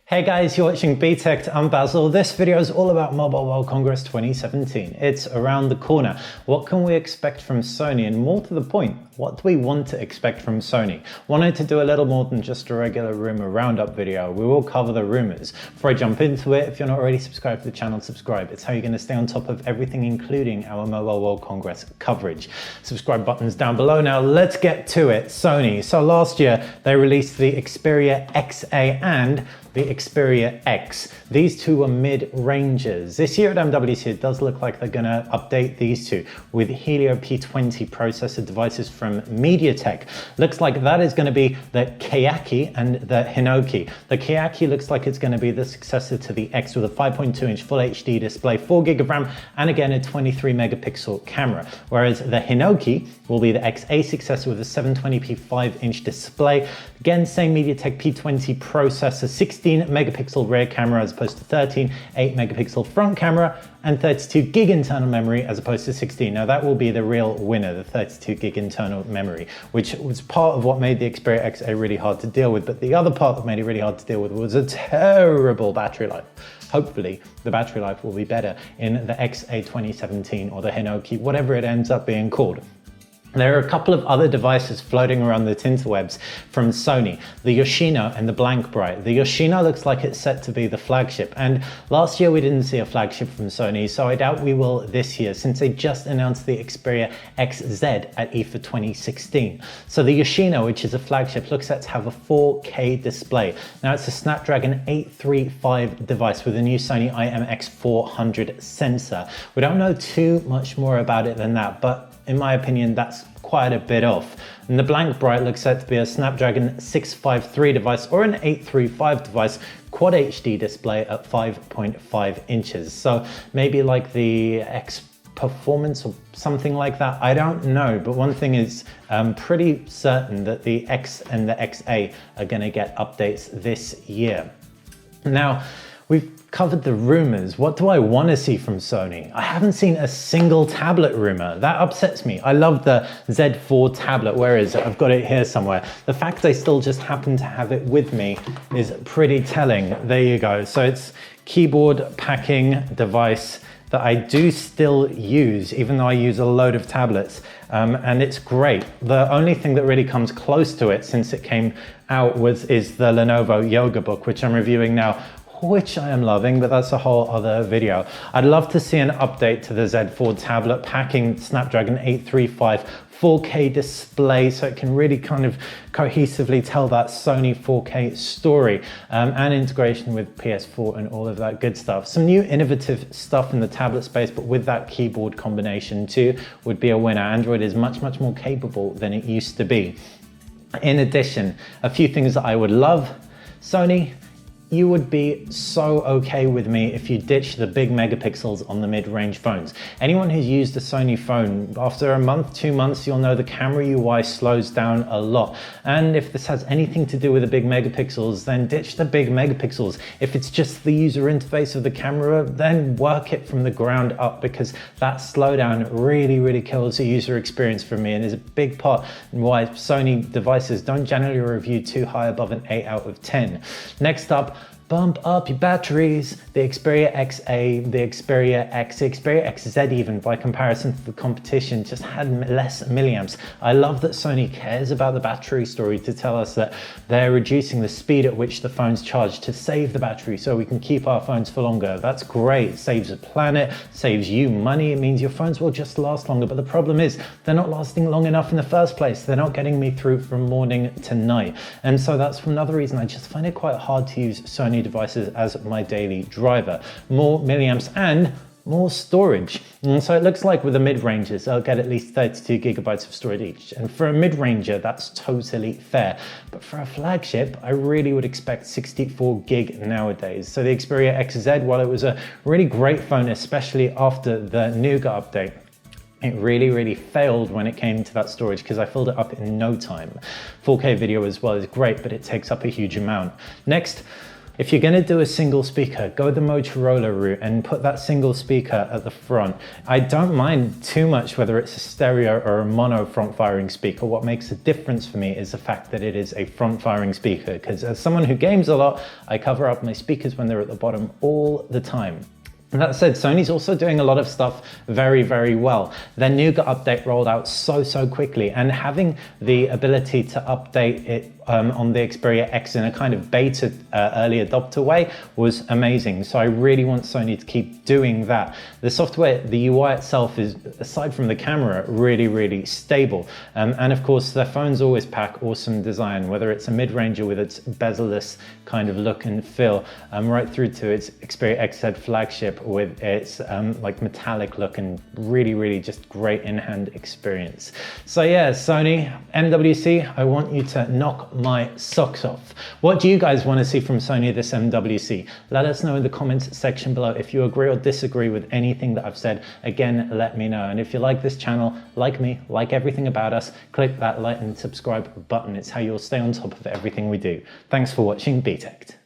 Hey guys, you're watching BTech. I'm Basil. This video is all about Mobile World Congress 2017. It's around the corner. What can we expect from Sony? And more to the point, what do we want to expect from Sony? Wanted to do a little more than just a regular rumor roundup video. We will cover the rumors. Before I jump into it, if you're not already subscribed to the channel, subscribe. It's how you're going to stay on top of everything, including our Mobile World Congress coverage. Subscribe button's down below. Now let's get to it. Sony. So last year they released the Xperia XA and the Xperia X. These two are mid-rangers. This year at MWC, it does look like they're gonna update these two with Helio P20 processor devices from MediaTek. Looks like that is gonna be the Keyaki and the Hinoki. The Keyaki looks like it's gonna be the successor to the X with a 5.2-inch Full HD display, 4 GB of RAM, and again a 23 megapixel camera. Whereas the Hinoki will be the XA successor with a 720p 5-inch display. Again, same MediaTek P20 processor, 16 megapixel rear camera as opposed to 13, 8 megapixel front camera, and 32 gig internal memory as opposed to 16. Now that will be the real winner, the 32 gig internal memory, which was part of what made the Xperia XA really hard to deal with. But the other part that made it really hard to deal with was a terrible battery life. Hopefully the battery life will be better in the XA 2017 or the Hinoki, whatever it ends up being called. There are a couple of other devices floating around the interwebs from Sony, the Yoshino and the Blank Bright. The Yoshino looks like it's set to be the flagship, and last year we didn't see a flagship from Sony, so I doubt we will this year since they just announced the Xperia XZ at IFA 2016. So the Yoshino, which is a flagship, looks set to have a 4K display. Now it's a Snapdragon 835 device with a new Sony IMX400 sensor. We don't know too much more about it than that, but in my opinion, that's quite a bit off. And the Blank Bright looks set to be a Snapdragon 653 device or an 835 device, Quad HD display at 5.5 inches. So maybe like the X Performance or something like that. I don't know, but one thing is pretty certain that the X and the XA are going to get updates this year. Now, we've covered the rumors. What do I want to see from Sony? I haven't seen a single tablet rumor. That upsets me. I love the Z4 tablet. Where is it? I've got it here somewhere. The fact they still just happen to have it with me is pretty telling. There you go. So it's keyboard packing device that I do still use, even though I use a load of tablets, and it's great. The only thing that really comes close to it since it came out is the Lenovo Yoga Book, which I'm reviewing now, which I am loving, but that's a whole other video. I'd love to see an update to the Z4 tablet packing Snapdragon 835 4K display so it can really kind of cohesively tell that Sony 4K story, and integration with PS4 and all of that good stuff. Some new innovative stuff in the tablet space, but with that keyboard combination too, would be a winner. Android is much more capable than it used to be. In addition, a few things that I would love. Sony, you would be so okay with me if you ditch the big megapixels on the mid-range phones. Anyone who's used a Sony phone, after a month, 2 months, you'll know the camera UI slows down a lot. And if this has anything to do with the big megapixels, then ditch the big megapixels. If it's just the user interface of the camera, then work it from the ground up, because that slowdown really kills the user experience for me and is a big part in why Sony devices don't generally review too high above an 8 out of 10. Next up, bump up your batteries. The Xperia XA, the Xperia X, the Xperia XZ even, by comparison to the competition, just had less milliamps. I love that Sony cares about the battery story to tell us that they're reducing the speed at which the phones charge to save the battery so we can keep our phones for longer. That's great. It saves the planet, saves you money. It means your phones will just last longer. But the problem is they're not lasting long enough in the first place. They're not getting me through from morning to night. And so that's another reason I just find it quite hard to use Sony devices as my daily driver. More milliamps and more storage. And so it looks like with the mid-rangers, I'll get at least 32 gigabytes of storage each. And for a mid-ranger, that's totally fair. But for a flagship, I really would expect 64 gig nowadays. So the Xperia XZ, while it was a really great phone, especially after the Nougat update, it really failed when it came to that storage, because I filled it up in no time. 4K video as well is great, but it takes up a huge amount. Next, If you're going to do a single speaker, go the Motorola route and put that single speaker at the front. I don't mind too much whether it's a stereo or a mono front firing speaker. What makes a difference for me is the fact that it is a front firing speaker, because as someone who games a lot, I cover up my speakers when they're at the bottom all the time. That said, Sony's also doing a lot of stuff very, very well. Their Nougat update rolled out so quickly, and having the ability to update it on the Xperia X in a kind of beta early adopter way was amazing. So I really want Sony to keep doing that. The software, the UI itself is, aside from the camera, really stable. And of course, their phones always pack awesome design, whether it's a mid-ranger with its bezel-less kind of look and feel, right through to its Xperia XZ flagship with its like metallic look and really just great in-hand experience. So yeah, Sony MWC, I want you to knock my socks off. What do you guys want to see from Sony this MWC? Let us know in the comments section below. If you agree or disagree with anything that I've said, again, let me know. And if you like this channel, like me, like everything about us, click that like and subscribe button. It's how you'll stay on top of everything we do. Thanks for watching BTech.